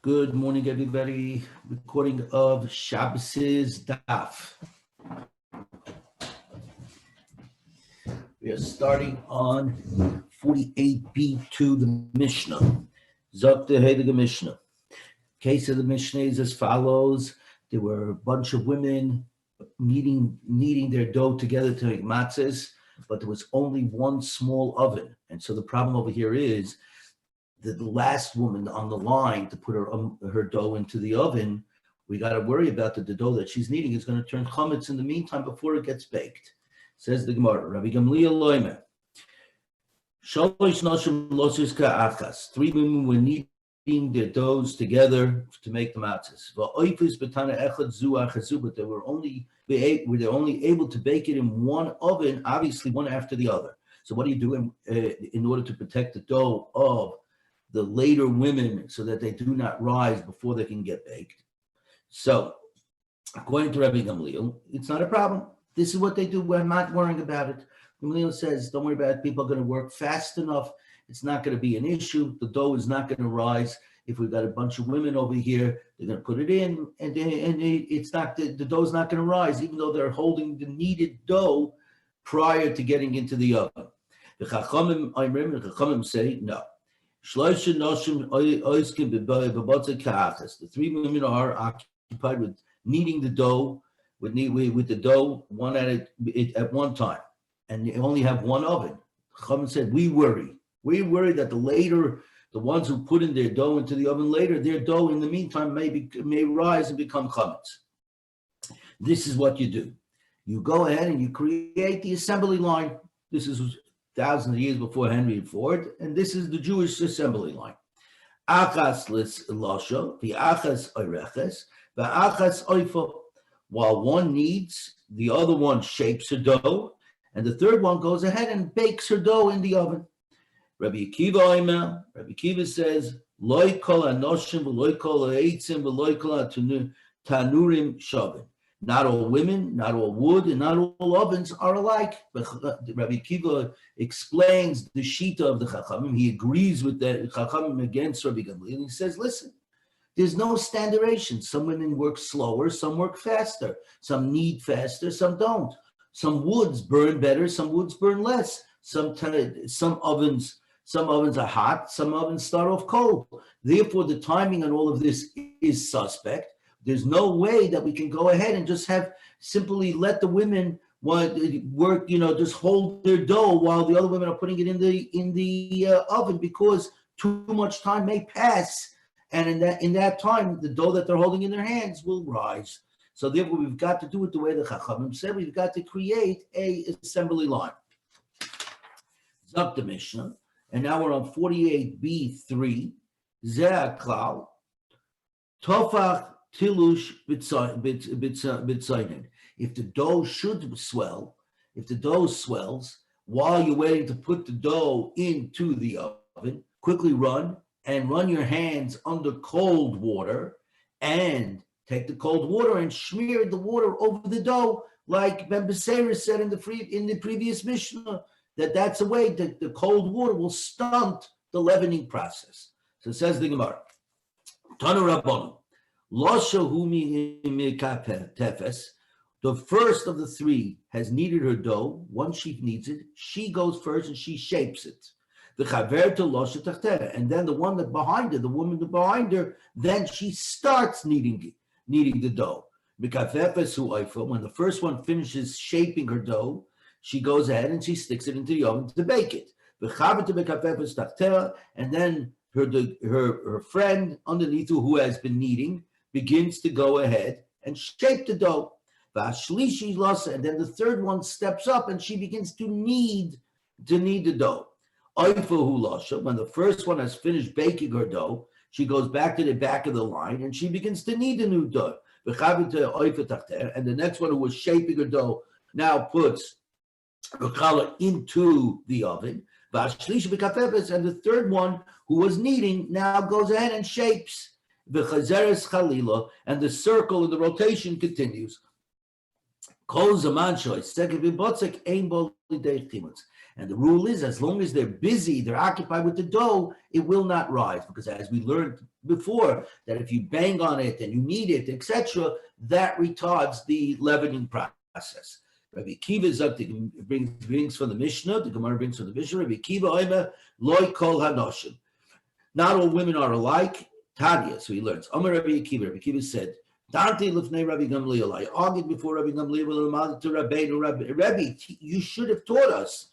Good morning, everybody. Recording of Shabbos's Daf. We are starting on 48b2, the Mishnah. Zok the Heilige Mishnah. Case of the Mishnah is as follows. There were a bunch of women kneading their dough together to make matzahs, but there was only one small oven. And so the problem over here is the last woman on the line to put her dough into the oven, we got to worry about that the dough that she's kneading is going to turn chametz in the meantime before it gets baked. Says the Gemara, Rabbi Gamliel loimer. Shalosh noshim losis ka'achas. 3 women were kneading their doughs together to make the matzahs. Va'oifis betana echad zu achazu, but they were only able to bake it in one oven, obviously one after the other. So what do you do in order to protect the dough of the later women so that they do not rise before they can get baked? So, according to Rabbi Gamliel, it's not a problem. This is what they do. We're not worrying about it. Gamliel says, don't worry about it. People are going to work fast enough. It's not going to be an issue. The dough is not going to rise. If we've got a bunch of women over here, they're going to put it in, and it's not the dough's not going to rise, even though they're holding the kneaded dough prior to getting into the oven. The Chachamim say no. The 3 women are occupied with kneading the dough, with the dough one at one time, and you only have one oven. Chachamim said, we worry that the ones who put in their dough into the oven later, their dough in the meantime may rise and become chametz. This is what you do. You go ahead and you create the assembly line. This is thousands of years before Henry Ford, and this is the Jewish assembly line. Achas lasha, the achas oireches, the achas oifo. While one kneads, the other one shapes her dough, and the third one goes ahead and bakes her dough in the oven. Rabbi Akiva says, Loi kol anoshim, v'loi kol ha'eitzim, v'loi kol tanurim shavin. Not all women, not all wood, and not all ovens are alike. But Rabbi Akiva explains the shita of the Chachamim. He agrees with the Chachamim against Rabbi Gamliel. And he says, listen, there's no standardization. Some women work slower, some work faster. Some knead faster, some don't. Some woods burn better, some woods burn less. Some ovens are hot, some ovens start off cold. Therefore, the timing on all of this is suspect. There's no way that we can go ahead and just simply let the women work, just hold their dough while the other women are putting it in the oven, because too much time may pass, and in that time, the dough that they're holding in their hands will rise. So therefore, we've got to do it the way the Chachamim said. We've got to create a assembly line. Zok the Mishnah, and now we're on 48b3. Zeh klal tofach tilush bitzayin. If the dough swells, while you're waiting to put the dough into the oven, quickly run your hands under cold water, and take the cold water and smear the water over the dough, like Ben Beseira said in the previous Mishnah, that's a way that the cold water will stunt the leavening process. So it says the Gemara, Tanu Rabbanon, the first of the 3 has kneaded her dough. Once she kneads it, she goes first and she shapes it. The chaver to losha tachtera, and then the one that behind her, the woman behind her, then she starts kneading the dough. When the first one finishes shaping her dough, she goes ahead and she sticks it into the oven to bake it. And then her friend underneath who has been kneading begins to go ahead and shape the dough. And then the third one steps up and she begins to knead the dough. When the first one has finished baking her dough, she goes back to the back of the line and she begins to knead the new dough. And the next one who was shaping her dough now puts her challah into the oven. And the third one who was kneading now goes ahead and shapes. And the circle and the rotation continues. And And the rule is, as long as they're busy, they're occupied with the dough, it will not rise. Because as we learned before, that if you bang on it and you knead it, etc., that retards the leavening process. Rabbi Akiva brings from the Mishnah, the Gemara brings from the Mishnah, Rabbi Akiva, Omer, Loi Kol Hanoshim. Not all women are alike. Tanya, so he learns. Omer Rabbi Akiva said, Dante lifnei Rabbi Gamliel. I argued before Rabbi Gamliel to Rabbi, you should have taught us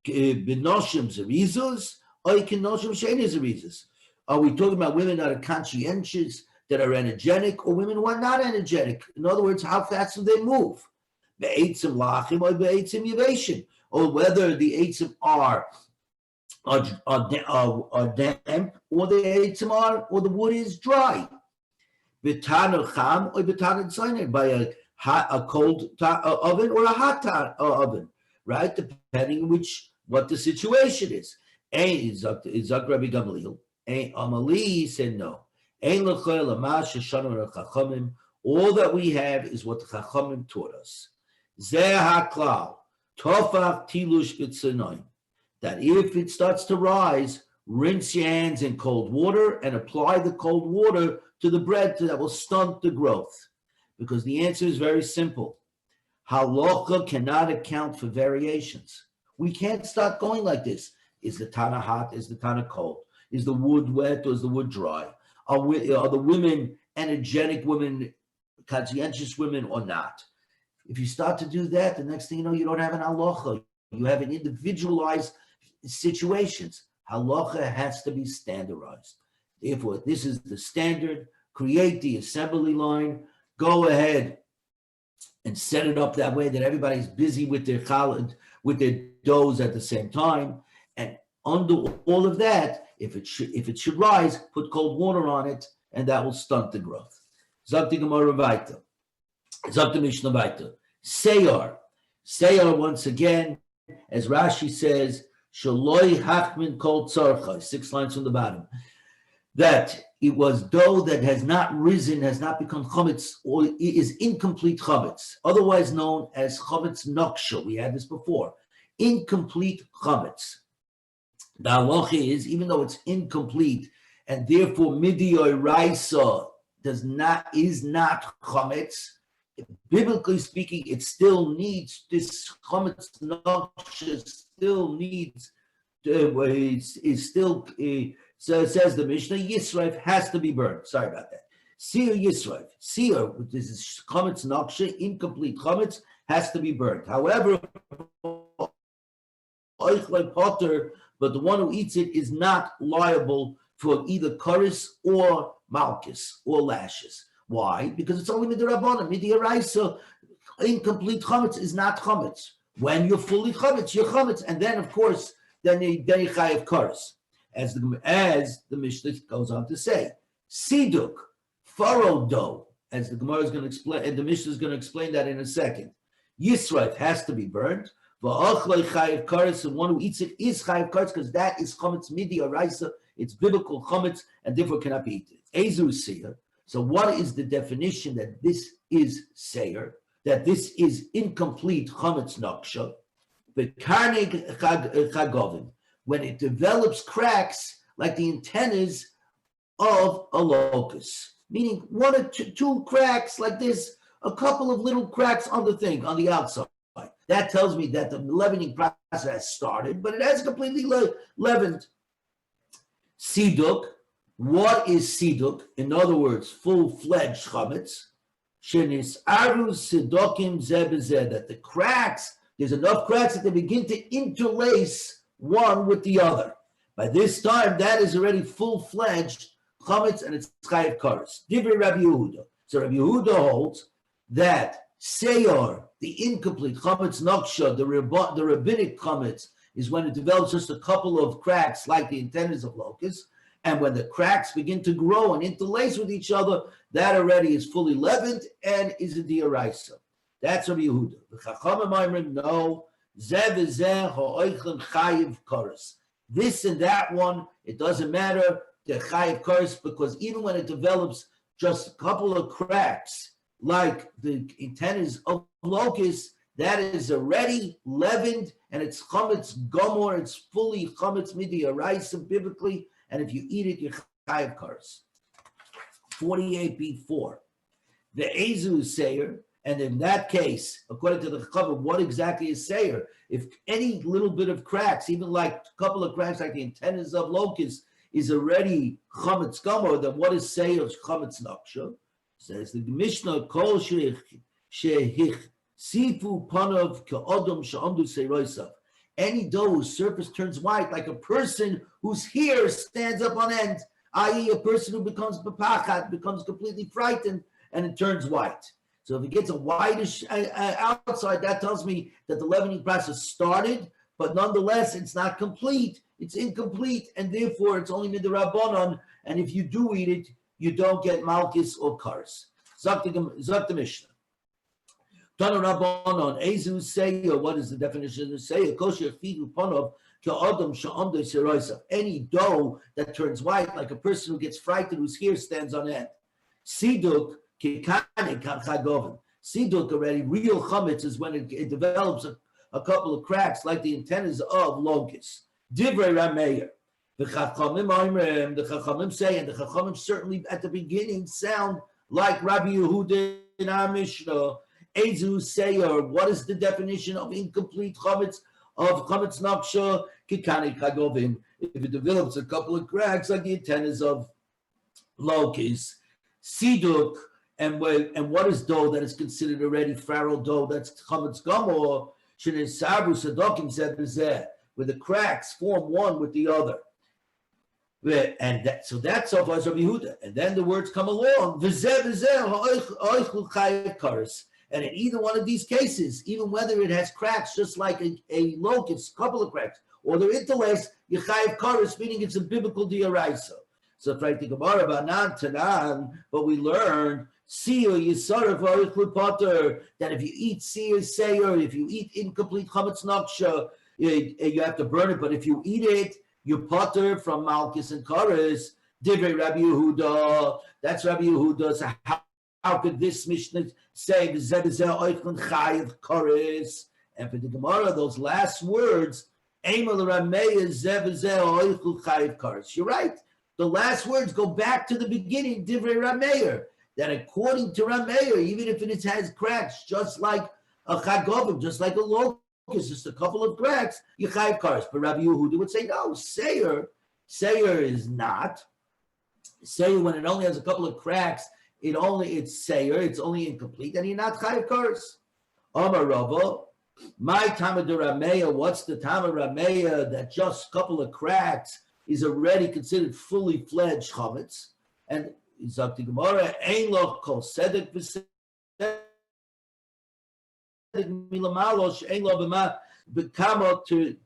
b'noshim zerizus or kenoshim sheini zerizus. Are we talking about women that are conscientious, that are energetic, or women who are not energetic? In other words, how fast do they move? Be'etzim lachim or be'etzim yiveshin, or whether the eitzim are damp, or the eitzim are, or the wood is dry. B'tana cham or b'tana tzayner, by a cold oven or a hot oven, right? Depending on what the situation is. Is Zak Rabbi Gamliel. Amali said no. All that we have is what the Chachamim taught us. Zeh haklal tofach tilush b'tzanoim. That if it starts to rise, rinse your hands in cold water and apply the cold water to the bread that will stunt the growth. Because the answer is very simple. Halacha cannot account for variations. We can't start going like this. Is the Tana hot? Is the Tana cold? Is the wood wet or is the wood dry? Are the women energetic women, conscientious women or not? If you start to do that, the next thing you know, you don't have an halacha. You have an individualized situations. Halacha has to be standardized. Therefore, this is the standard. Create the assembly line. Go ahead and set it up that way that everybody's busy with their challah, with their doughs at the same time. And under all of that, if it should rise, put cold water on it, and that will stunt the growth. Zok Gemara Vaita. Zok Mishnah Vaita. Seyar once again, as Rashi says, Shaloi Hachmin Kol Tzarcha, 6 lines from the bottom, that it was dough that has not risen, has not become chametz, or is incomplete chametz, otherwise known as chametz noksha. We had this before. Incomplete chametz. The halacha is, even though it's incomplete, and therefore midiyoi raisa is not chametz, biblically speaking, it still needs this chametz noksha. Still needs so says the Mishnah, Yisrael has to be burned. Sorry about that. Seer Yisrael. Seer, which is chametz noksha, incomplete chametz, has to be burned. However, potter, but the one who eats it is not liable for either karis or malchus or lashes. Why? Because it's only midrabanan, midiraisa. Incomplete chametz is not chametz. When you're fully chametz, you're chametz, and then of course, then you chayav karis. As the Mishnah goes on to say, siduk, furrowed dough, as the Gemara is going to explain, and the Mishnah is going to explain that in a second. Yisrael has to be burned. V'achlei chayav karis, and one who eats it is chayav karis, because that is chametz midi araisa. It's biblical chametz, and therefore cannot be eaten. Ezu seir. So what is the definition that this is seir? That this is incomplete chametz noksha? V'karneg chagovim. When it develops cracks like the antennas of a locust, meaning one or two cracks like this, a couple of little cracks on the outside. That tells me that the leavening process has started, but it hasn't completely leavened. Siduk, what is siduk? In other words, full-fledged chametz. Shenis arus sidokim zebezeh, that the cracks, there's enough cracks that they begin to interlace one with the other. By this time, that is already full-fledged chametz, and it's chayav kares. Divrei Rabbi Yehuda. So Rabbi Yehuda holds that seyor, the incomplete chametz noksha, the rabbinic chametz, is when it develops just a couple of cracks like the antennas of locusts, and when the cracks begin to grow and interlace with each other, that already is fully leavened and is a diaraisa. That's Rabbi Yehuda. The Chachamim no. This and that one, it doesn't matter, the chayav kares, because even when it develops just a couple of cracks, like the antennas of locusts, that is already leavened, and it's chametz gomor, it's fully chametz midi araisa biblically, and if you eat it, you're chayav kares. 48b4. The Ezu is Seir, and in that case, according to the Chacham, what exactly is Seir? If any little bit of cracks, even like a couple of cracks, like the antennas of locusts, is already chametz gomor, then what is Seir chametz naksha? Says the Mishnah, Kol shehich sifu panav ka'odom she'amdu seirosav. Any dough whose surface turns white, like a person whose hair stands up on end, i.e. a person who becomes bepachat, becomes completely frightened, and it turns white. So if it gets a whitish outside, that tells me that the leavening process started, but nonetheless, it's not complete. It's incomplete, and therefore it's only midrabanan. And if you do eat it, you don't get malchus or kars. Zak the Mishnah. Tanu rabbanon ezu say, or what is the definition of say? Kosher fidu panov ka'adam sha'amdo seroisav. Any dough that turns white, like a person who gets frightened, whose hair stands on end. Siduk. Siduk already, real chametz is when it develops a couple of cracks like the antennas of locusts. Divrei Rameir. The Chachamim say, and the Chachamim certainly at the beginning sound like Rabbi Yehuda in our Mishnah. Ezu Seir, what is the definition of incomplete chametz, of chametz naksha? Kikani kagovim. If it develops a couple of cracks like the antennas of locusts. Siduk. And what is dough that is considered already pharaoh dough? That's chametz gomor. Shenin sabu sadokim said bezeh, where the cracks form one with the other. And so that's so far as Rabbi Yehuda. And then the words come along. V'zeh ha'oichlu chayav kares. And in either one of these cases, even whether it has cracks, just like a locust, couple of cracks, or they're interlaced, you chayav kares, meaning it's a biblical diaraisa. So if I think about Banan Tanan, but we learned Seir Yisarif Potter, that if you eat Seir, if you eat incomplete chametz naksha, you have to burn it. But if you eat it, you potter from malchus and kares. Divrei Rabbi Yehuda. That's Rabbi Yehuda. So how could this Mishnah say v'zeh oichlin chayiv kares? And for the Gemara, those last words, Eimal Rameya zeh v'zeh oichlin chayiv kares. You're right. The last words go back to the beginning, Divrei Rameir, that according to Rameir, even if it has cracks, just like a chagovim, just like a locust, just a couple of cracks, you chayiv kares. But Rabbi Yehuda would say, no, Seir is not. Seir, when it only has a couple of cracks, it's Seir, it's only incomplete, and you're not chayiv kares. Amar Rava, my Tama de Rameir, what's the Tama Rameir that just a couple of cracks is already considered fully fledged chametz, and Zakti Gemara ein lo kol sedek v'sedek milamalosh ein lo b'ma b'kamo to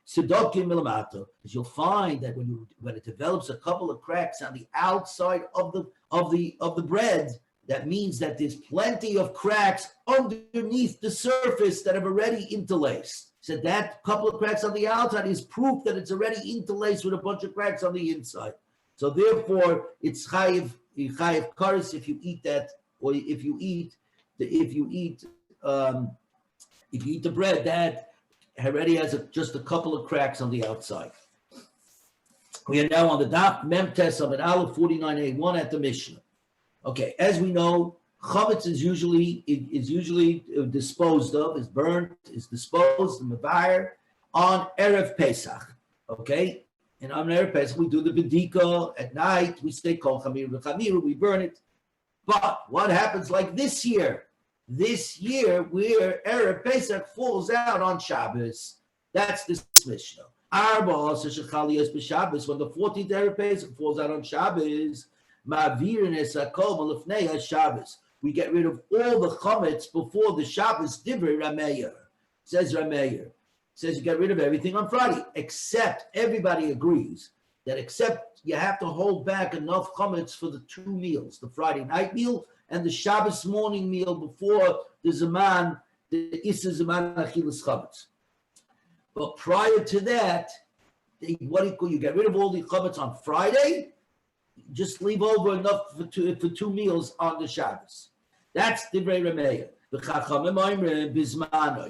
sedokim milamato. As you'll find that when it develops a couple of cracks on the outside of the bread, that means that there's plenty of cracks underneath the surface that have already interlaced. So that couple of cracks on the outside is proof that it's already interlaced with a bunch of cracks on the inside. So therefore, it's chayiv kares if you eat that, or if you eat the bread that already has just a couple of cracks on the outside. We are now on the Daf Memtes of an Aleph 49a1 at the Mishnah. Okay, as we know, chametz is usually disposed of, is burnt, is disposed in the fire on Erev Pesach. Okay, and on Erev Pesach we do the bedika at night. We say kol chamir v'chamir, we burn it. But what happens like this year? This year, where Erev Pesach falls out on Shabbos, that's this Mishnah. Arba also shechaliyos b'Shabbos, when the 14th Erev Pesach falls out on Shabbos, ma'avirin esakol malefnei Shabbos. We get rid of all the chametz before the Shabbos. Divrei Rameir, says Rameir, says you get rid of everything on Friday, except everybody agrees that except you have to hold back enough chametz for the two meals, the Friday night meal and the Shabbos morning meal before the Zaman, the Issa Zaman Achilas chametz. But prior to that, you get rid of all the chametz on Friday, just leave over enough for two meals on the Shabbos. That's Divrei Rameir.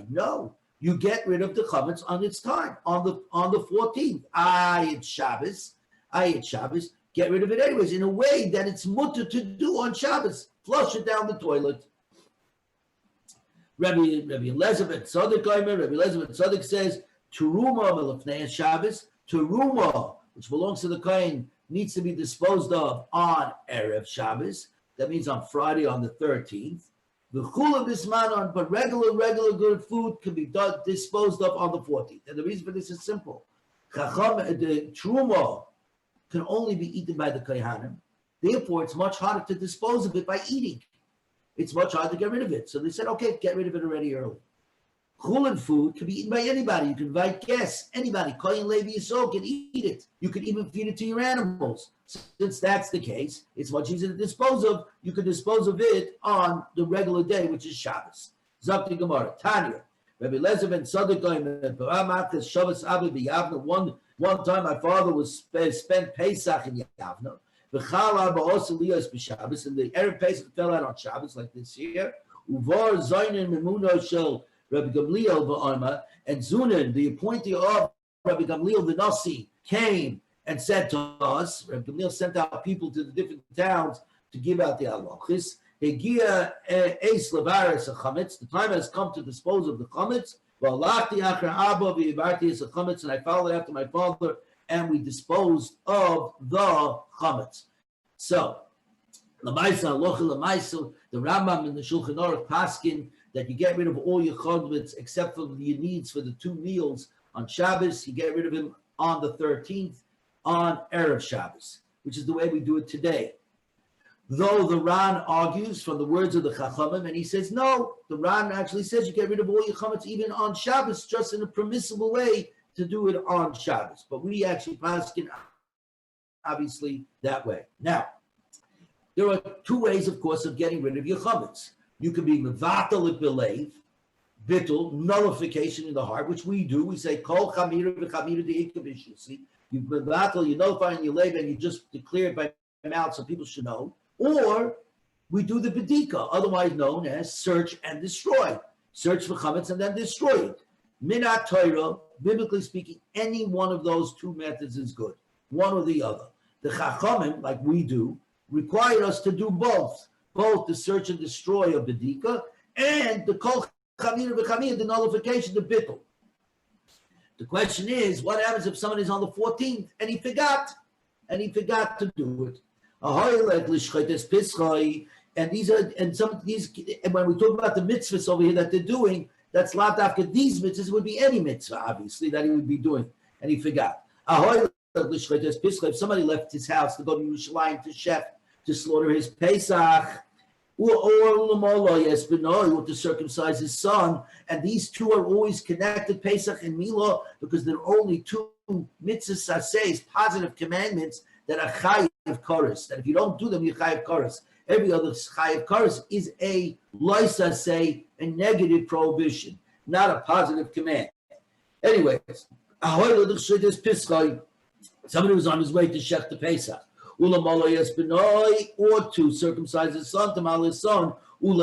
No, you get rid of the chametz on its time, on the 14th. It's Shabbos. Get rid of it anyways, in a way that it's mutter to do on Shabbos. Flush it down the toilet. Rabbi Elizabeth Tzaddik says, Teruma melefnei Shabbos, Teruma, which belongs to the kohen, needs to be disposed of on Erev Shabbos. That means on Friday, on the 13th. The chula bismanon, but regular good food can be disposed of on the 14th. And the reason for this is simple. The Teruma can only be eaten by the kohanim. Therefore, it's much harder to dispose of it by eating. It's much harder to get rid of it. So they said, okay, get rid of it already early. Chulin food can be eaten by anybody. You can invite guests. Anybody, Kohen Levi Yisrael, can eat it. You can even feed it to your animals. Since that's the case, it's much easier to dispose of. You can dispose of it on the regular day, which is Shabbos. Zakti Gemara, Tanya, Rabbi Lezer ben Tzaddik Shabbos Abba b'Yavna. One time, my father was spent Pesach in Yavna. And the Erev Pesach fell out on Shabbos, like this year. Uvar Zainin Memuno Shel Rabbi Gamliel Ba'arma, and Zunin, the appointee of Rabbi Gamliel the Nasi, came and said to us, Rabbi Gamliel sent out people to the different towns to give out the halachos. Hegia Eis Levaris Chametz. The time has come to dispose of the chametz. And I followed after my father, and we disposed of the chametz. So, the Rambam in the Shulchan Aruch paskin that you get rid of all your chametz except for your needs for the 2 meals on Shabbos. You get rid of him on the 13th, on Erev Shabbos, which is the way we do it today. Though the Ran argues from the words of the Chachamim, and he says, no, the Ran actually says you get rid of all your chametz even on Shabbos, just in a permissible way to do it on Shabbos. But we actually paskin obviously that way. Now, there are 2 ways, of course, of getting rid of your chametz. You can be mevatel it belev, bittul, nullification in the heart, which we do. We say kol chamira v'chamira de'ikah b'shisi. You mevatel, you nullify in your lev, and you just declare it by mouth so people should know. Or we do the bedika, otherwise known as search and destroy. Search for chametz and then destroy it. Minat Torah, biblically speaking, any one of those 2 methods is good, one or the other. The Chachamim, like we do, require us to do both the search and destroy of bedika and the kol chamira v'chamira, the nullification, the bittul. The question is, what happens if someone is on the 14th and he forgot to do it? And these are, and some of these, and when we talk about the mitzvahs over here that they're doing, that's not after these mitzvahs, would be any mitzvah, obviously, that he would be doing, and he forgot. If somebody left his house to go to Yerushalayim to Shech to slaughter his Pesach, or to circumcise his son, and these 2 are always connected, Pesach and Milah, because there are only 2 mitzvahs says, positive commandments that are chayiv koros. That if you don't do them, you're chayiv koros. Every other chayiv koros is a loisa say, a negative prohibition, not a positive command. Anyways, somebody was on his way to Shech the Pesach, or to circumcise his son, to mal his son, or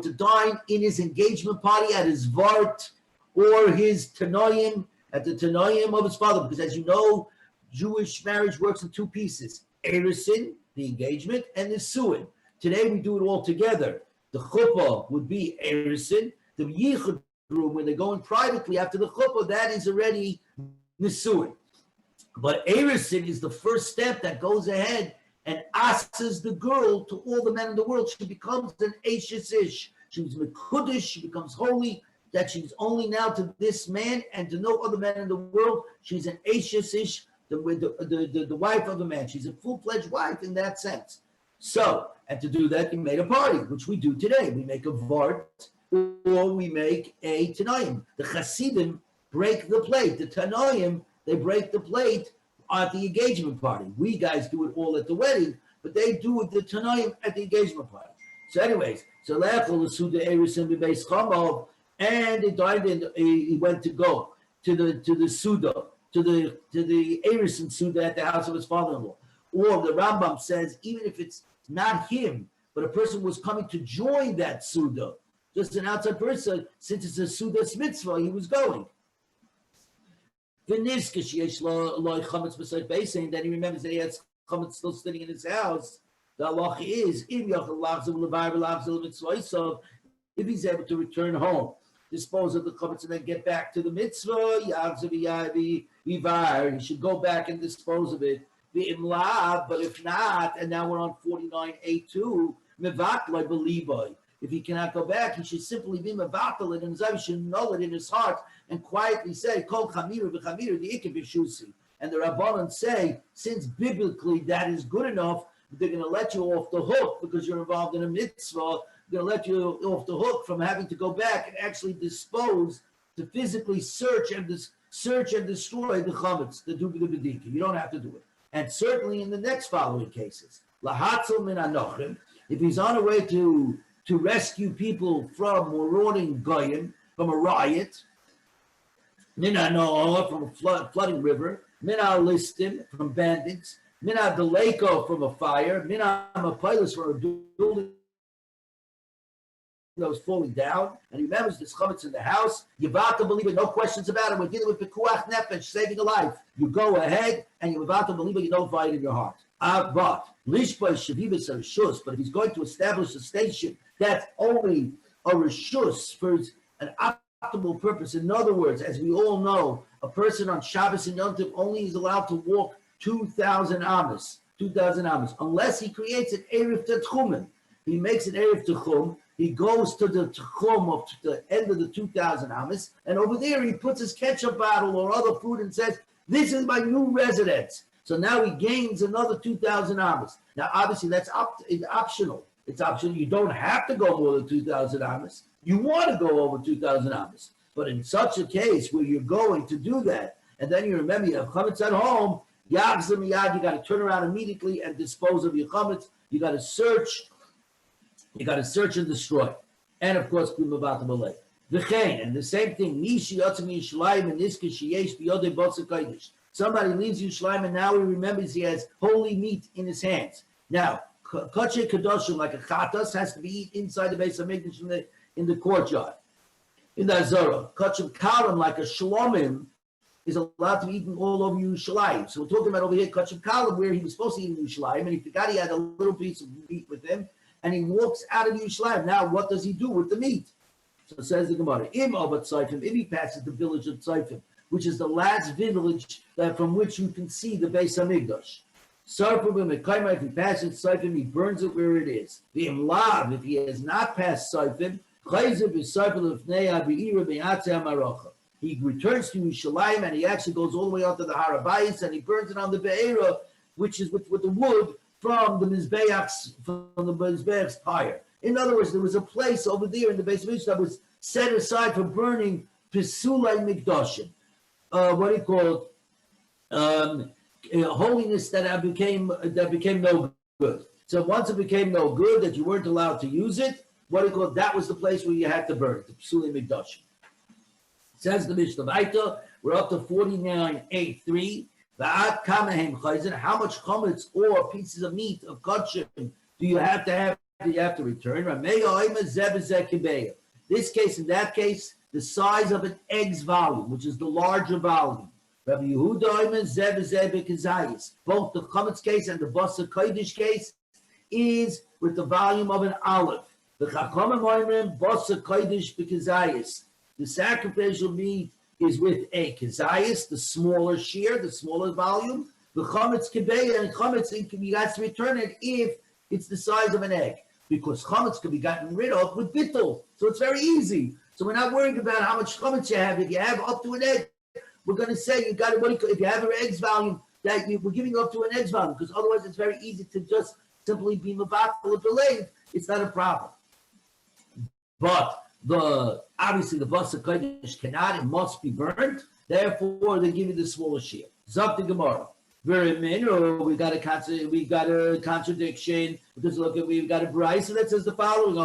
to dine in his engagement party at his vart or his tanoim, at the tanoim of his father, because as you know, Jewish marriage works in 2 pieces: erisin, the engagement, and the suin. Today we do it all together. The chuppah would be erisin. The yichud room, when they go in privately after the chuppah, that is already nisuin. But erisin is the first step that goes ahead and asks the girl to all the men in the world. She becomes an Eishes Ish. She's mekudesh. She becomes holy. That she's only now to this man and to no other man in the world. She's an Eishes Ish, the wife of a man. She's a full-fledged wife in that sense. So, and to do that, we made a party, which we do today. We make a vart or we make a tanoim. The Hasidim break the plate. The tanoim, they break the plate at the engagement party. We guys do it all at the wedding, but they do it the tanoim at the engagement party. So anyways, so Lechol Suda Erisim Bebeis Chamov, and he went to go to the Suda, to the Erisin Suda at the house of his father-in-law. Or the Rambam says, even if it's not him, but a person was coming to join that Suda. Just an outside person, since it's a Suda's mitzvah, he was going. Then he remembers that he has chametz still sitting in his house. The halacha is, if he's able to return home, dispose of the chametz, and then get back to the mitzvah, he should go back and dispose of it. But if not, and now we're on 49A2, if he cannot go back, he should simply be mevatel it, and he should know it in his heart and quietly say, Kol chamira v'chamira di'ikev v'shusi. And the Rabbanan say, since biblically that is good enough, they're going to let you off the hook because you're involved in a mitzvah. They're going to let you off the hook from having to go back and actually dispose, to physically search and destroy the chametz, the dubi bedika. You don't have to do it. And certainly in the next following cases, lahatzel min anochim, if he's on a way to rescue people from moronim goyim, from a riot, min anoah, from a flooding river, min listim, from bandits, min deleko, from a fire, min mapilas, from a building that was falling down, and he remembers this chametz in the house. Yivata believe it, no questions about it. We're dealing with pekuach nefesh, saving a life. You go ahead, and you yivata believe it. You don't fight in your heart. But lishpa shavivas a rishus. But if he's going to establish a station that's only a rishus for an optimal purpose, in other words, as we all know, a person on Shabbos and Yom Tov only is allowed to walk 2,000 amas, unless he creates an erev tetchumen. He makes an erev techum. He goes to the Tchum of the end of the 2,000 amas, and over there he puts his ketchup bottle or other food and says, this is my new residence. So now he gains another 2,000 amas. Now, obviously, that's optional. It's optional. You don't have to go more than 2,000 amas. You want to go over 2,000 amas. But in such a case where you're going to do that, and then you remember you have chametz at home, yagzim miyad, you got to turn around immediately and dispose of your chametz. You got to search. You got to search and destroy. And of course, and the same thing, somebody leaves Yerushalayim and now he remembers he has holy meat in his hands. Now, kache kadoshim, like a chatas, has to be eaten inside the base of Mikdash in the courtyard. In the Azara, kachim kalim, like a shalomim, is allowed to be eaten all over Yerushalayim. So we're talking about over here, kachim kalim, where he was supposed to eat in Yerushalayim, and he forgot he had a little piece of meat with him, and he walks out of Yerushalayim. Now, what does he do with the meat? So it says the Gemara, if he passes the village of Tzayfim, which is the last village from which you can see the Beis Hamikdash. If he passes Tzayfim, he burns it where it is. If he has not passed Tzayfim, he returns to Yerushalayim and he actually goes all the way onto the Har HaBayis and he burns it on the Be'era, which is with the wood from the Mizbeach's pyre. In other words, there was a place over there in the Beis Hamikdash that was set aside for burning Pesulei Mikdashim. What do you call it? Holiness that became no good. So once it became no good, that you weren't allowed to use it, what do you call it? That was the place where you had to burn it, the Pesulei Mikdashim. Says the Mishnah Vaita, we're up to 49A3. How much chametz or pieces of meat of kachim do you have to have? Do you have to return? This case, in that case, the size of an egg's volume, which is the larger volume. Rabbi Yehuda both the chametz case and the basa kodesh case is with the volume of an olive. The chachamim basa kodesh bekazayis. The sacrificial meat is with a kazayis, the smaller shear, the smaller volume. The chametz kebeya, and chametz, you have to return it if it's the size of an egg, because chametz can be gotten rid of with bittul. So it's very easy. So we're not worried about how much chametz you have. If you have up to an egg, we're going to say you got it. If you have an egg's volume, that we're giving up to an egg's volume, because otherwise it's very easy to just simply be mavatful or delayed. It's not a problem. But obviously the basa kodesh cannot and must be burnt. Therefore, they give you the smaller shear. Zok the Gemara. Very minor. We got a contradiction because look, we've got a brayso that says the following: if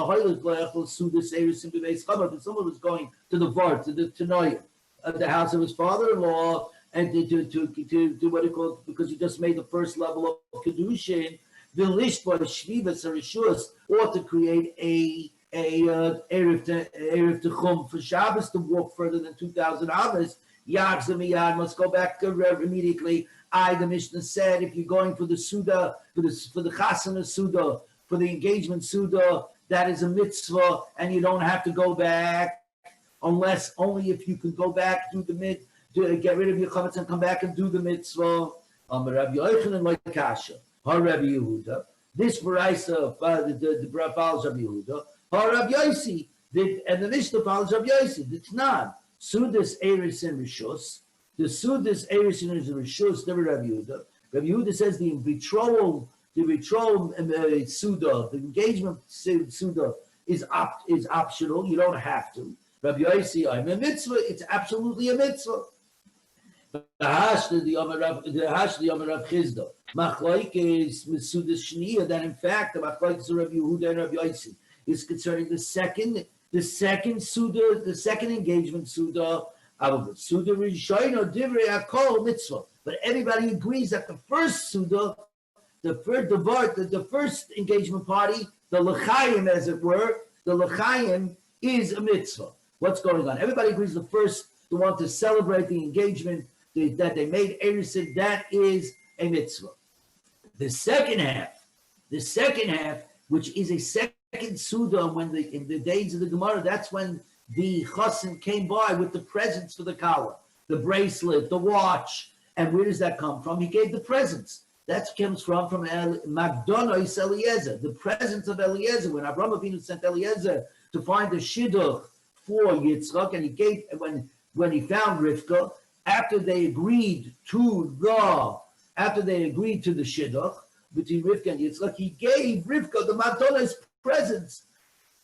someone was going to the Vart, to the Tanoim, the house of his father-in-law, and to what he called, because he just made the first level of kedushin, the list for the Shvivas or Rishus, or to create a Erev Techum for Shabbos to walk further than 2,000 Amas, Yag Zemiyad must go back to immediately. The Mishnah said, if you're going for the Suda, for the Chasana Suda, for the engagement Suda, that is a mitzvah, and you don't have to go back, unless only if you can go back, do the to get rid of your chametz and come back and do the mitzvah. Rabbi Yochanan like Kasha, Rabbi Yehuda. This Baraisa, the follows Rabbi Yehuda. Rabbi Yosi, and the Mishnah follows Rabbi Yosi. The Tanan, Sudas Eris and Rishus. The Sudas Eris and Rishus, the Rabbi Yehuda. Rabbi Yehuda says the betrothal Suda, the engagement Suda is optional. You don't have to. Rabbi Yosi, I'm a mitzvah. It's absolutely a mitzvah. The Hashda, the Amar Rav Chizda. Machlaik is Sudas Shniya. That in fact the Machlaik is Rabbi Yehuda and Rabbi Yosi is concerning the second Suda, the second engagement Suda. Suda Rishayna Divrei Akol mitzvah. But everybody agrees that the first Suda, the first engagement party, the L'chaim, as it were, the L'chaim is a mitzvah. What's going on? Everybody agrees the one to celebrate the engagement that they made Eresid, that is a mitzvah. The second half, which is a second Suda, in the days of the Gemara, that's when the Chassan came by with the presents for the Kala, the bracelet, the watch. And where does that come from? He gave the presents. That comes from Magdonos Eliezer, the presence of Eliezer. When Abraham Avinu sent Eliezer to find a shidduch for Yitzchak, and he gave when he found Rivka, after they agreed to the shidduch between Rivka and Yitzchak, he gave Rivka the Magdonos presents,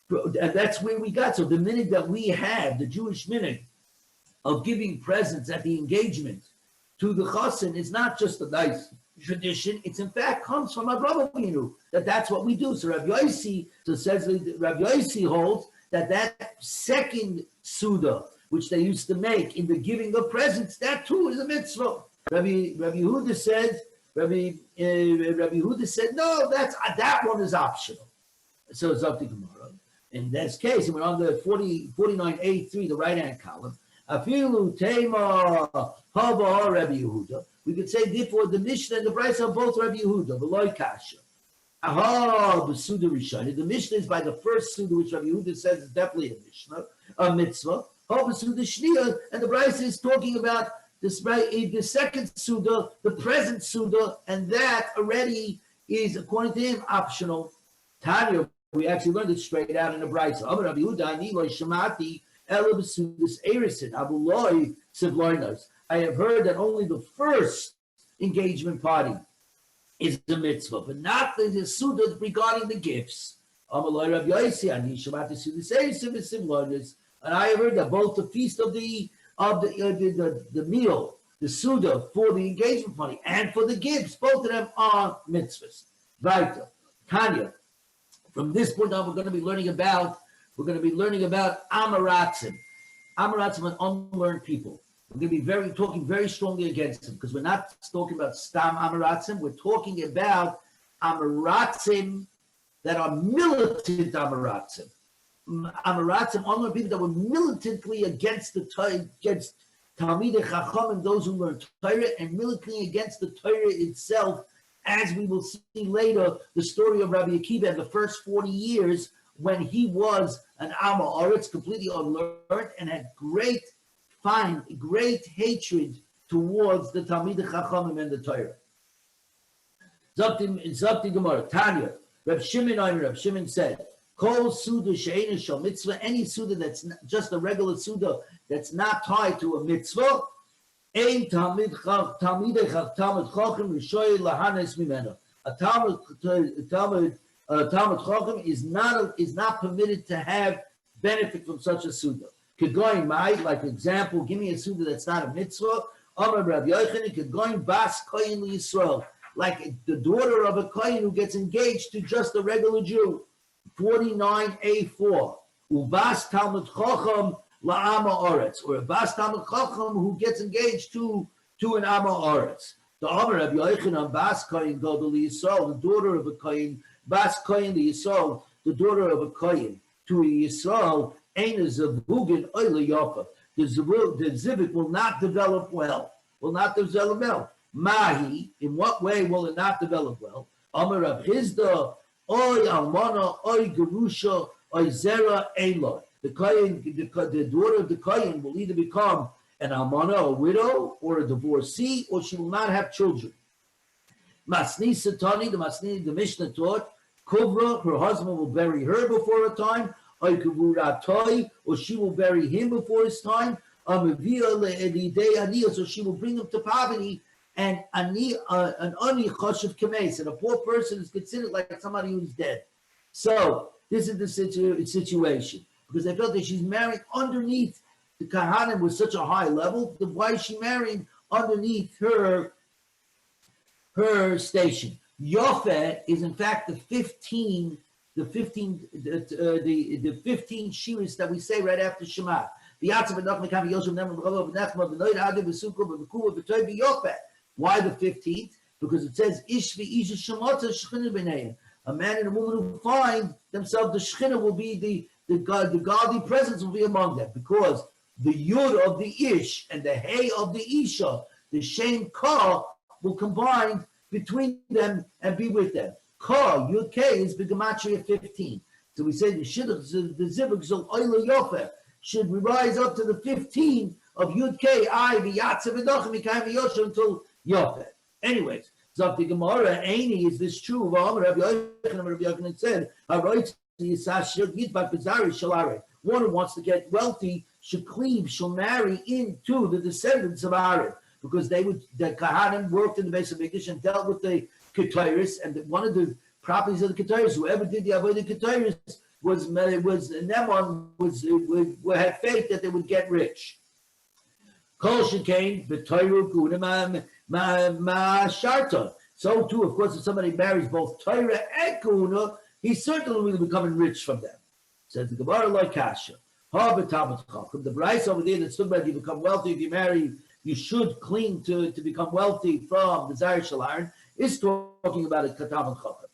and that's where we got. So the minute that we have the Jewish minute of giving presents at the engagement to the chassan is not just a nice tradition, it's in fact comes from Avraham Avinu, that's what we do. So Rabbi Yosi, Rabbi Yosi holds that second Suda, which they used to make in the giving of presents, that too is a mitzvah. Rabbi Yehuda said, no, that one is optional. So it's up to Gemara. In this case, we're on the 49A3, the right-hand column. Afilu Tema Hava Rabbi Yehuda. We could say therefore the Mishnah and the Brisa are both Rabbi Yehuda, V'loi Kasha. Aha, the Suda Rishani. The Mishnah is by the first Suda, which Rabbi Yehuda says is definitely a Mishnah, a mitzvah. Ha, the Suda Shniya, and the Brisa is talking about the second Suda, the present Suda, and that already is, according to him, optional. Tanya, we actually learned it straight out in the Brisa. Amar Rabbi Yehuda, Ani lo Shamati, Ela b'Sudas Erisin, Abuloi Sivloinos. I have heard that only the first engagement party is the mitzvah, but not the Suda regarding the gifts. And I have heard that both the feast of the meal, the Suda for the engagement party, and for the gifts, both of them are mitzvahs. Weiter, Tanya. From this point on, we're going to be learning about Amaratzim. Amaratzim are unlearned people. We're going to be talking very strongly against them, because we're not talking about Stam Amaratzim. We're talking about Amaratzim that are militant Amaratzim. Amaratzim, unlearned people that were militantly against against Talmidei Chachamim, those who learn Torah, and militantly against the Torah itself, as we will see later, the story of Rabbi Akiva in the first 40 years when he was an Amma Oretz, completely unlearned, and had great hatred towards the Talmidei Chachamim and the Torah. Zapti Gemara, Tanya, Reb Shimon said, Kol Suda She'ena Shal Mitzvah, any Suda that's just a regular Suda that's not tied to a mitzvah, Ein Talmidei Chacham Rishoy Lahanes Mimena. A Talmid Chacham is not permitted to have benefit from such a Suda. Kegoin Mai, like example, give me a Suda that's not a mitzvah. Amar Rabbi Yochanan, Kegoin Bas Koyin Yisrael, like the daughter of a Koyin who gets engaged to just a regular Jew. 49A4. Ubas Talmid Chacham La'ama Oretz, or a Bas Talmid Chacham who gets engaged to an Amma Oretz. The Amar of Yochanan Bas Kohen Gadol Yisrael, the daughter of a Kohen, Bas Kohen Yisrael, the daughter of a Kohen, to a Yisrael, Ein a Zavugin Oile Yofa. The Zivik will not develop well. Mahi, in what way will it not develop well? Amar Rav Hizda, Oy Almana, Oy Gerusha, Oy Zera Eloi. The daughter of the Kohen will either become an almana, a widow, or a divorcee, or she will not have children. Masni Satani, the Mishnah taught, Kuvra, her husband will bury her before a time, or she will bury him before his time, so she will bring him to poverty, and an ani chashuv kames, and a poor person is considered like somebody who's dead. So this is the situation, because they felt that she's married underneath the Kahanim was such a high level. Why is she marrying underneath her station? Yofe is in fact the 15 shiras that we say right after Shema. Why the 15th? Because it says a man and a woman who find themselves, the Shechina will be the godly presence will be among them, because the Yud of the Ish and the Hey of the Isha, the Shem Ka, will combine between them and be with them. Ka, Yud K, is the Gematria 15. So we say the Zivuk Zol Oila Yofer should rise up to the 15 of Yud K, I, the Yatzav Edochem, Mikayim Yosha until Yofer. Anyways, so the Gemara, Aini, is this true? Rabbi Yochanan said, one who wants to get wealthy should cleave, shall marry into the descendants of Aaron, because the Kahanim worked in the base of Mikdash and dealt with the Ketairis, and one of the properties of the Ketairis, whoever did the Avodah Ketairis had faith that they would get rich. Kol Shekain b'Torah Kuna ma Sharta. So too, of course, if somebody marries both Torah and Kuna, he certainly will be becoming rich from them. Says the Gemara like Kasha. The Bryce over there that stood about you become wealthy if you marry, you should cling to become wealthy from the Zayir Shalaron, is talking about a Katamat Chacham.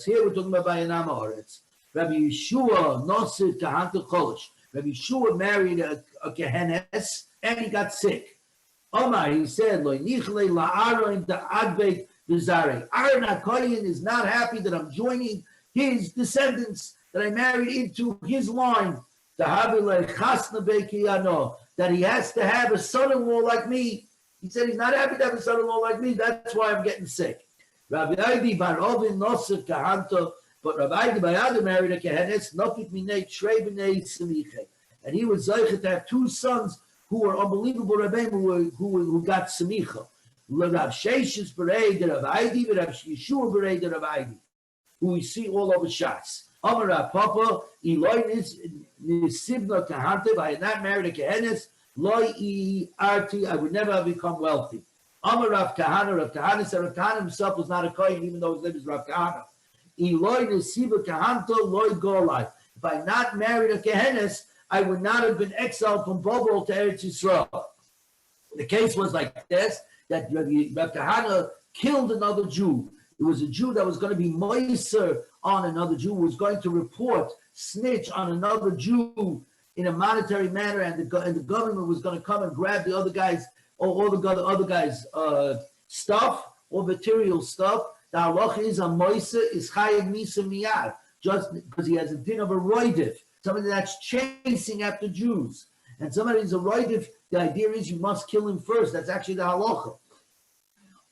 Here we're talking about an Amoretz. Rabbi Yeshua Nosir Kahanta Cholish. Rabbi Yeshua married a Kehenes and he got sick. Omar, he said, Lo nichle la'aron ta'adveit v'zarei. Aaron HaKohen is not happy that I'm joining his descendants, that I married into his line, that he has to have a son-in-law like me. He said he's not happy to have a son-in-law like me. That's why I'm getting sick. Rabbi Adi bar Ovin Nosef Kahanta, but Rabbi Adi bar Adi married a Kehenes, Nofik Minei Trei B'nei Semiche. And he was Zeichet to have two sons who were unbelievable Rabbeim who got Semicha. Rav Sheshes Berei the Rav Adi, Rav Yeshua Berei the Rav Adi, who we see all over Shas. Amar Papa, Eloinis Nisibna Kahante, I had not married a Kehenes, Loi Arti, I would never have become wealthy. Amar Rav Kahana said Rav Kahana himself was not a Kohen, even though his name is Rav Kahana. Eloi Nisiba Kahanto, Loi Golai. If I had not married a Kehenes, I would not have been exiled from Babel to Eretz Yisrael. The case was like this, that Rav Kahana killed another Jew. It was a Jew that was going to be moiser on another Jew, who was going to report, snitch on another Jew in a monetary manner, and the government was going to come and grab the other guys, all the other guys' stuff, or material stuff. The halacha is a moiser is chayav misa miyad, just because he has a din of a roidif, somebody that's chasing after Jews. And somebody is a roidif, the idea is you must kill him first. That's actually the halacha.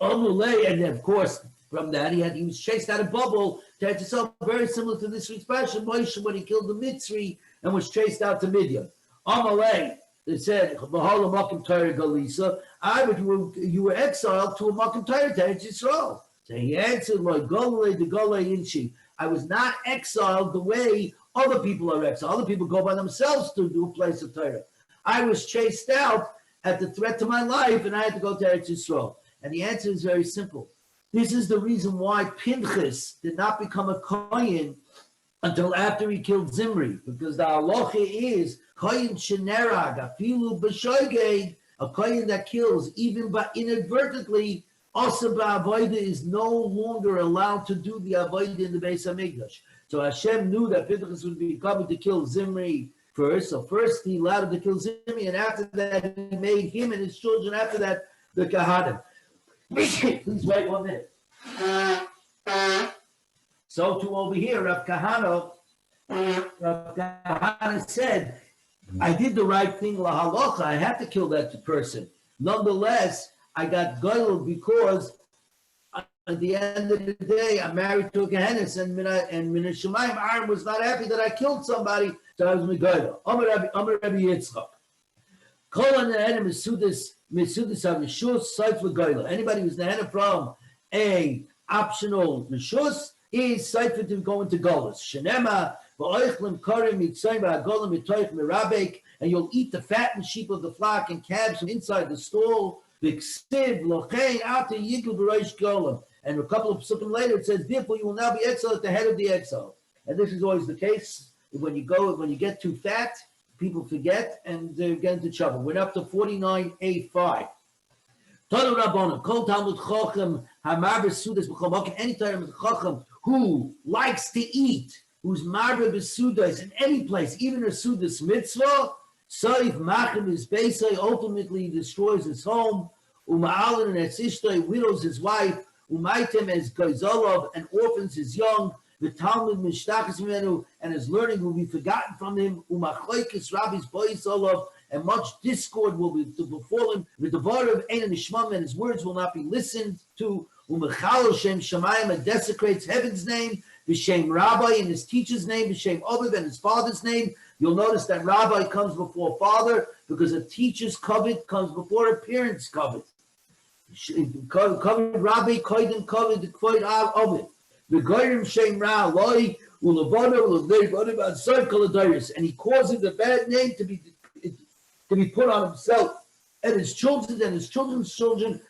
And of course, from that, he was chased out of Babel to Eretz Yisrael, very similar to this week's Passion Moshe when he killed the Mitzri and was chased out to Midian. Amalei, they said, "B'hala makom Torah galisa." You were exiled to a makom Torah to Eretz Yisrael. So he answered, "Like Golei the Golei Inchi." I was not exiled the way other people are exiled. Other people go by themselves to do a place of Torah. I was chased out at the threat to my life, and I had to go to Eretz Yisrael. And the answer is very simple. This is the reason why Pinchas did not become a Kohen until after he killed Zimri, because the halacha is Kohen shenerag afilu b'shoigeg A kohen that kills, even by inadvertently, also avoida is no longer allowed to do the avoida in the Beis Hamikdash. So Hashem knew that Pinchas would be coming to kill Zimri first. So first he allowed him to kill Zimri, and after that he made him and his children. After that, the Kahanim. Please wait 1 minute. So to over here, Rav Kahana said, I did the right thing, lahalacha. I had to kill that person. Nonetheless, I got goyled because at the end of the day, I'm married to a Kehenis, and Min Shemayim, Aaron was not happy that I killed somebody, so I was Megoyla. Amar Rabbi Yitzchak. Kol Nehenim Misudis HaRishus Saif L'Goyla. Anybody who's Nehenim from a optional Rishus is Saif to go into Golas. Shenema, V'oichlim Korim Mitzayim V'agolim Mitoich Mirabek, and you'll eat the fattened sheep of the flock and calves from inside the stall. V'ksiv Lochein Ata Yigul B'Rosh Golim. And a couple of psukim later it says, therefore you will now be exiled at the head of the exile. And this is always the case. When you get too fat, people forget and they get into trouble. We're up to 49A5. Tanu Rabbanan, Kol Talmud Chochem, Hamar B'Sudas B'Chol Mokim, any Talmud Chochem who likes to eat, who's Marbe B'Sudas in any place, even a Sudas mitzvah, Saif Machem is Beisai, ultimately destroys his home, Uma'alin and Etzishtoi, widows his wife, Umaitem as Goizolov, and orphans his young, the Talmud Mishtachas Mimenu, and his learning will be forgotten from him, Umachloikis Rabbi's Boisolov, and much discord will be to befall him, with the Varav of Ein Nishmam, and his words will not be listened to, Umachalo Shem Shamayim, and desecrates heaven's name, V'Shem Rabbi, and his teacher's name, V'Shem Oviv, and his father's name. You'll notice that Rabbi comes before father, because a teacher's covet comes before a parent's covet. Covered Rabbi, Koiden covered the Koid of it. The Goyim Shem Ra Loi Ulavono Ulavon Circle of Darius, and he causes the bad name to be put on himself and his children and his children's children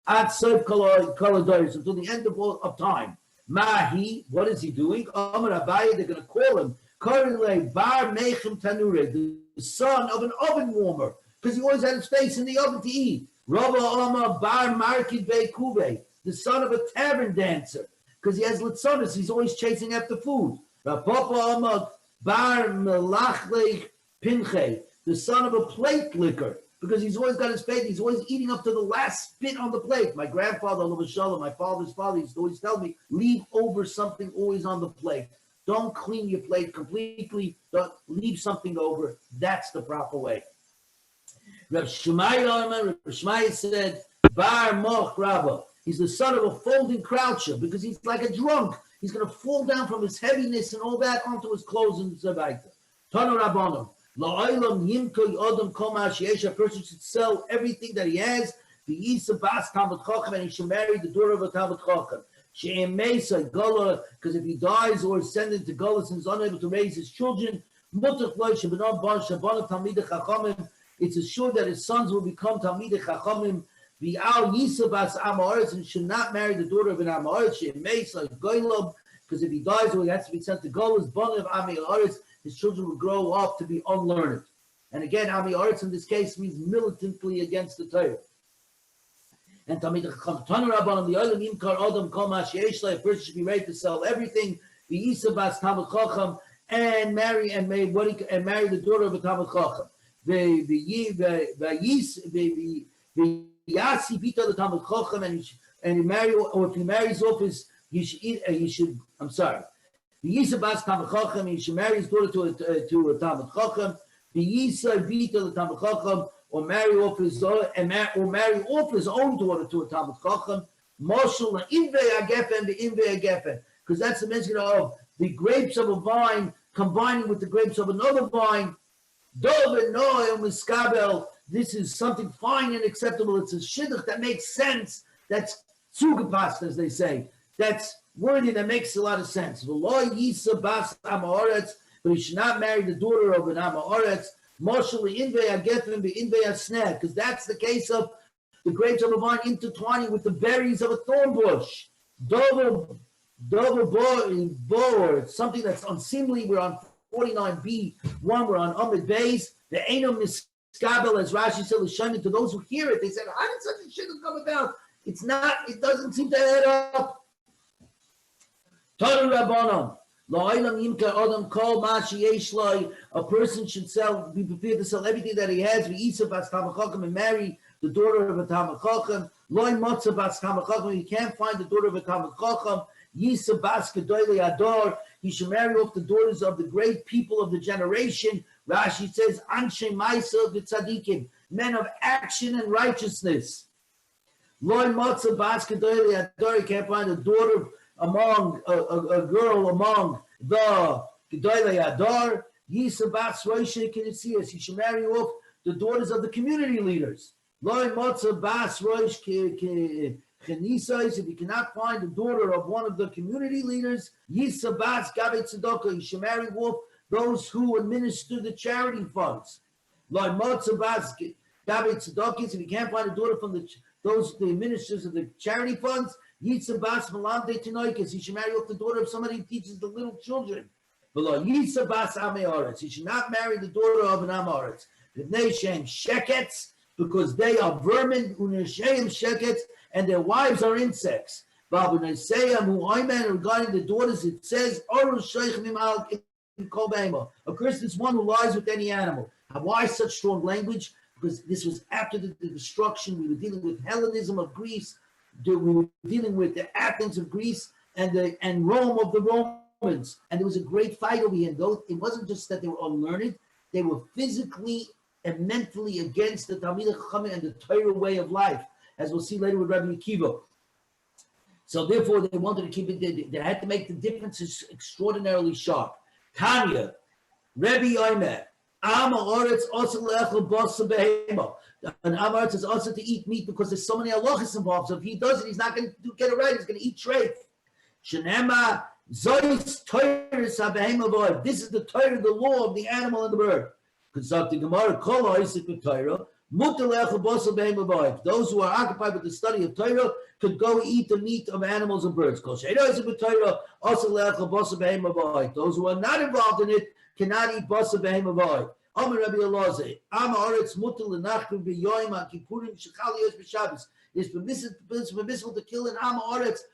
at Circle of Darius until the end of time. Mahi, what is he doing? Amar Abaye, they're going to call him Korile Bar Mechem Tanure, the son of an oven warmer, because he always had his face in the oven to eat. Rava Omar Bar Markid Bey Kube, the son of a tavern dancer, because he has litzonis, he's always chasing after food. Rapapa Omar Bar Melachle Pinche, the son of a plate licker, because he's always got his plate, he's always eating up to the last spit on the plate. My grandfather, my father's father, used to always tell me, leave over something always on the plate. Don't clean your plate completely, don't leave something over. That's the proper way. Rav Shemai said, Bar Moch Rabba. He's the son of a folding croucher because he's like a drunk. He's going to fall down from his heaviness and all that onto his clothes and Zabaita. Tanu Rabbanim. La'olam yimkoi odom kol ma'ashiyesh. A person should sell everything that he has. V'yisa bas Talmud Chochem, and he should marry the daughter of a Talmud Chochem. She'em meisa gola, because if he dies or is sent into Golas and is unable to raise his children, mutach lo shebenon bar shabon Talmidei Chachamim. It's assured that his sons will become Talmidei Chachamim. V'al yisa bas Amoritz, and should not marry the daughter of an Amoritz. She'em meisa goylom, because if he dies or he has to be sent to Golas, bon of Ami Aretz, his children will grow up to be unlearned. And again, Ami Aretz in this case means militantly against the Torah. And Talmidei Chachamim, Tanu Rabbanan, the Olam Yimkar Odom Kol Ma Sheyesh La, a person should be ready to sell everything. V'yisa bas Talmud Chacham, and marry the daughter of a Talmud Chacham. V'yasi Vita the Talmud Chacham, and he marry, or if he marries off his, V'yisa bas Talmud Chacham, he should marry his daughter to a Talmud Chacham. V'yisa Vita the Talmud Chacham, or marry off his own daughter to a Talmud Chacham. Moshel Invei Agefen Invei Agefen, because that's the mention of the grapes of a vine combining with the grapes of another vine. Dov Noah Miskabel. This is something fine and acceptable. It's a shidduch that makes sense. That's zugepasst, as they say. That's worthy, that makes a lot of sense. V'lo Yisa bas Amoretz, but he should not marry the daughter of an Amoretz. Moshel Invei Agefen Invei Asneh, because that's the case of the grapes of a vine intertwining with the berries of a thorn bush. Dover Bor, something that's unseemly. We're on 49B1, we're on Amid Bays. The Einam Skabel, as Rashi said, Lishani, to those who hear it, they said, how did such a shit come about? It's not, it doesn't seem to add up. Tanu Rabbanon. A person should be prepared to sell everything that he has. And marry the daughter of a Talmid Chacham. He can't find the daughter of a Talmid Chacham. He should marry off the daughters of the great people of the generation. Rashi says, Anshe Maisa v'tzadikim, men of action and righteousness. He can't find a daughter among a girl among the Gedolei Adar. Yisabas Roishe Kinesias. He should marry off the daughters of the community leaders. Loi Motza Bas Roish Kenisais. If you cannot find the daughter of one of the community leaders, Yisabas Gabe Tzedakah. He should marry off those who administer the charity funds. Loi Motza Bas Gabe Tzedakah. If you can't find a daughter from the administrators of the charity funds, Yitzabas Malante Tinoikas. He should marry off the daughter of somebody who teaches the little children. Yitzabas Ameoretz. He should not marry the daughter of an Amoretz. Shem Sheketz, because they are vermin, Uneshem Sheketz, and their wives are insects. Regarding the daughters, it says, a curse is one who lies with any animal. Why such strong language? Because this was after the destruction. We were dealing with Hellenism of Greece. We were dealing with the Athens of Greece and Rome of the Romans. And there was a great fight over here. It wasn't just that they were unlearned. They were physically and mentally against the Talmidei Chachamim and the Torah way of life, as we'll see later with Rabbi Akiva. So therefore, they wanted to keep it. They had to make the differences extraordinarily sharp. Tanya, Rebbe Yomer, Am ha'aretz also le'echel basa behema. An Am ha'aretz is also to eat meat because there's so many halachas involved. So if he does it, he's not going to get it right. He's going to eat treif. Shenema zois Torah sabehema v'oiv. This is the Torah, the law of the animal and the bird. Because the Gemara kol ha'isik v'Torah mutar le'echel basa behema v'oiv. Those who are occupied with the study of Torah could go eat the meat of animals and birds. Kol she'eino ha'isik v'Torah also le'echel basa behema v'oiv. Those who are not involved in it cannot eat basa behema v'oiv. Amar Rabbi Elazar, Am ha'aretz mutar l'nachru b'yoyim ha'kippurim shechal yos b'Shabbos. It's permissible to kill an Am ha'aretz,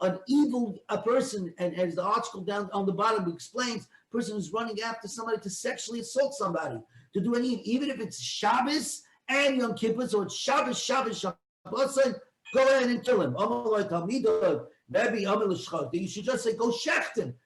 an evil person, and as the article down on the bottom explains, a person who's running after somebody to sexually assault somebody, to do any, even if it's Shabbos and Yom Kippur, so it's Shabbos, go ahead and kill him. You should just say, go shecht him,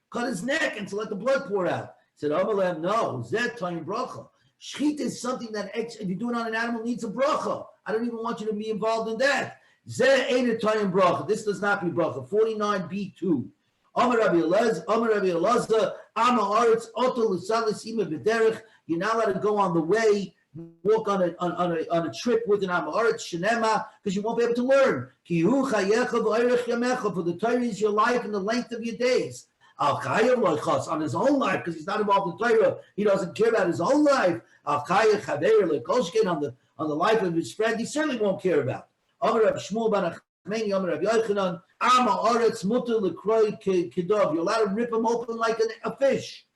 cut his neck and to let the blood pour out. Said Amalem, no, Zet Tayim Bracha. Shechita is something that if you do it on an animal needs a bracha. I don't even want you to be involved in that. Zet Eina Tayim Bracha. This does not be bracha. 49b2. Amar Rabbi Elazar, Am ha'aretz oto l'salis ima b'derech. You're not allowed to go on the way, walk on a trip with an Am ha'aretz shenema, because you won't be able to learn. Ki hu chayecha v'oirech yamecha. For the Torah is your life and the length of your days. Al Chayav Loichas, on his own life, because he's not involved in Torah, he doesn't care about his own life. Al Chayav Chaver Lekoshkin, on the life of his friend, he certainly won't care about. Amar Rav Shmuel ben Achmeni, Amar Rav Yochanan, Am ha'aretz mutar l'kroi kedov. You're allowed to rip him open like a fish.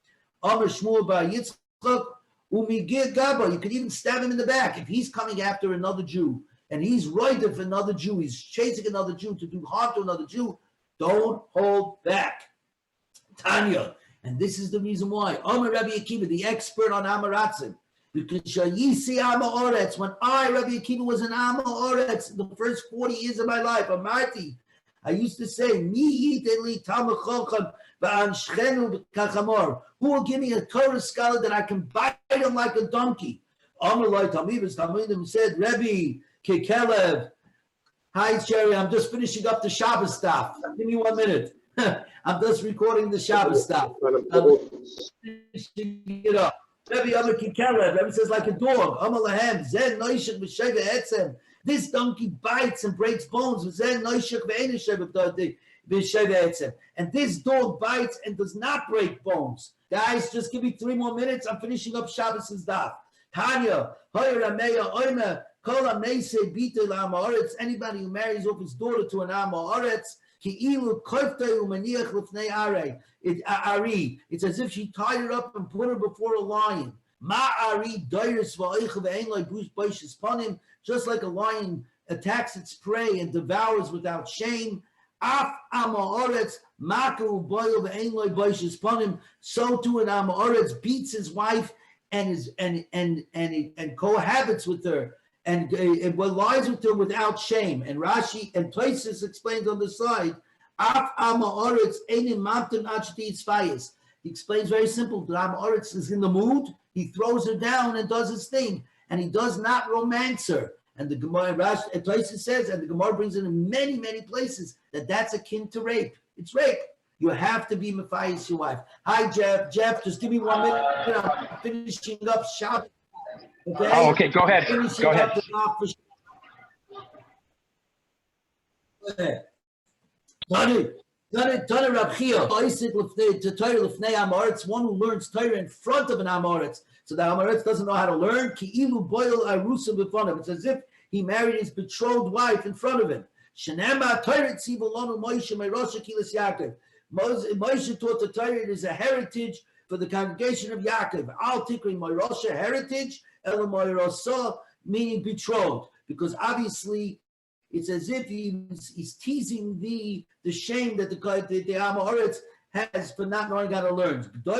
Amar Shmuel bar Yitzchak, umigir gaba. You could even stab him in the back if he's coming after another Jew and he's right of another Jew. He's chasing another Jew to do harm to another Jew. Don't hold back. Tanya, and this is the reason why. Amar Rabbi Akiva, the expert on Amaratzim, because Shayisi Am ha'aretz, when Rabbi Akiva, was an Am ha'aretz, the first 40 years of my life, Amarti, I used to say, Mi yiteli Talmid Chacham v'anshchenu kachamor. Who will give me a Torah scholar that I can bite him like a donkey? Amar Loi Talmidim, Talmidim said, Rebbe Kekelev. Hi, Jerry, I'm just finishing up the Shabbos stuff. Give me 1 minute. I'm just recording the Shabbos stuff. I'm finishing it up. Rebbe Amar Kekelev. Rebbe says like a dog. Amar Lahem. Zen noishik b'sheva etzem. This donkey bites and breaks bones. Zen noishik b'sheva etzem. And this dog bites and does not break bones. Guys, just give me 3 more minutes. I'm finishing up Shabbos' daf. Tanya, Hoyer Ameya Oimer, Kol Ameise Bita L'Am ha'aretz. Anybody who marries off his daughter to an Am ha'aretz, it's as if she tied her up and put her before a lion. Ma'ari doiris va'oicha ve'ein lo boishes panim, just like a lion attacks its prey and devours without shame. Af Amoretz Maku Boil ve'ein lo boishes panim, so too an Amoretz beats his wife and cohabits with her and lies with her without shame. And Rashi and Places explains on the side, Af Amoretz Einim Mamten Achti Tzvayis. He explains very simple. The Amoretz is in the mood. He throws her down and does his thing, and he does not romance her. And the Gemara Rashi and Places says, and the Gemara brings it in many, many places, that that's akin to rape. It's rape. You have to be Matthias, your wife. Hi, Jeff. Jeff, just give me 1 minute. I'm finishing up shop. Okay? Oh, okay. Go ahead. Go ahead. It's one who learns Torah in front of an Amoretz. So the Amoretz doesn't know how to learn. It's as if he married his betrothed wife in front of him. Moshe taught the Torah, it is a heritage for the congregation of Yaakov. Al tikri Moirosha, heritage, Ela Moirosah, meaning betrothed. Because obviously, it's as if he's teasing the shame that the Amoretz has for not knowing how to learn. The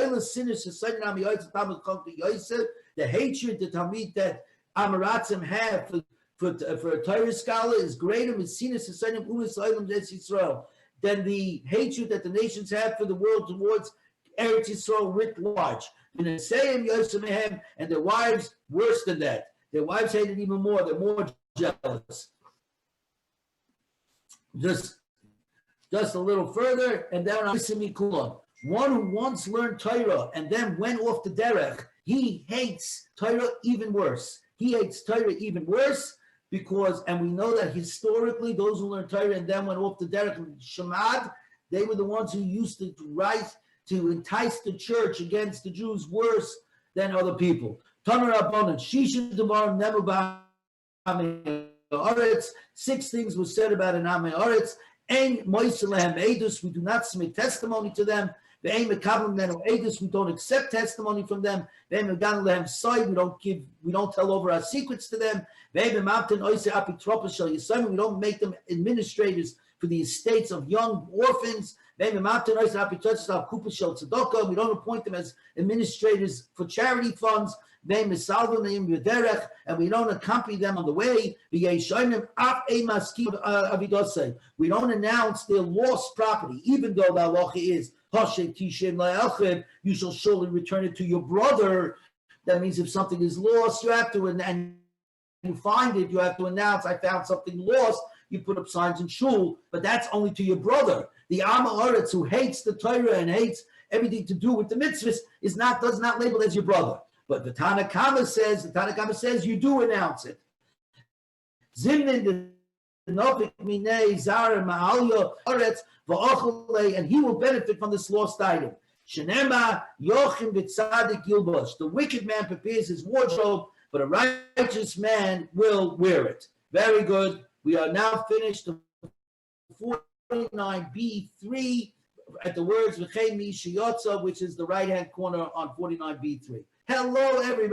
hatred the Talmid that Amoratzim have for a Torah scholar is greater than the hatred that the nations have for the world towards Eretz Yisrael writ large. And their wives, worse than that. Their wives hate it even more. They're more jealous. Just a little further, and then one who once learned Torah and then went off the derech, he hates Torah even worse. He hates Torah even worse because, and we know that historically, those who learned Torah and then went off the derech, Shemad, they were the ones who used to rise to entice the church against the Jews worse than other people. Taner Rabbanan, Shisha Devar Nemuba Aretz. 6 things were said about an Amei Aretz. Ein Moiselehem Edus, we do not submit testimony to them. Ve'ein Mekablim Nenu Edus, we don't accept testimony from them. Ve'ein Megan Lehem Side, we don't tell over our secrets to them. Ve'ein Memamten Oise Apitropos Shel Yisrael, we don't make them administrators for the estates of young orphans. Ve'ein Memamten Oise Apitropos Shel Kupos Shel Tzedakah, we don't appoint them as administrators for charity funds. And we don't accompany them on the way. We don't announce their lost property, even though the halacha is you shall surely return it to your brother. That means if something is lost, you have to, and you find it, you have to announce, I found something lost. You put up signs in shul, but that's only to your brother. The Am Haaretz who hates the Torah and hates everything to do with the mitzvahs does not label as your brother. But the Tanna Kama says you do announce it. Zimnin Nofik Minei Zara Ma'alya Aretz Va'ochalei, and he will benefit from this lost item. Shenema Yochim B'Tzadik Yilbosh. The wicked man prepares his wardrobe, but a righteous man will wear it. Very good. We are now finished. 49b3 at the words V'chei Mi Sheyotza, which is the right-hand corner on 49b3. Hello, everybody.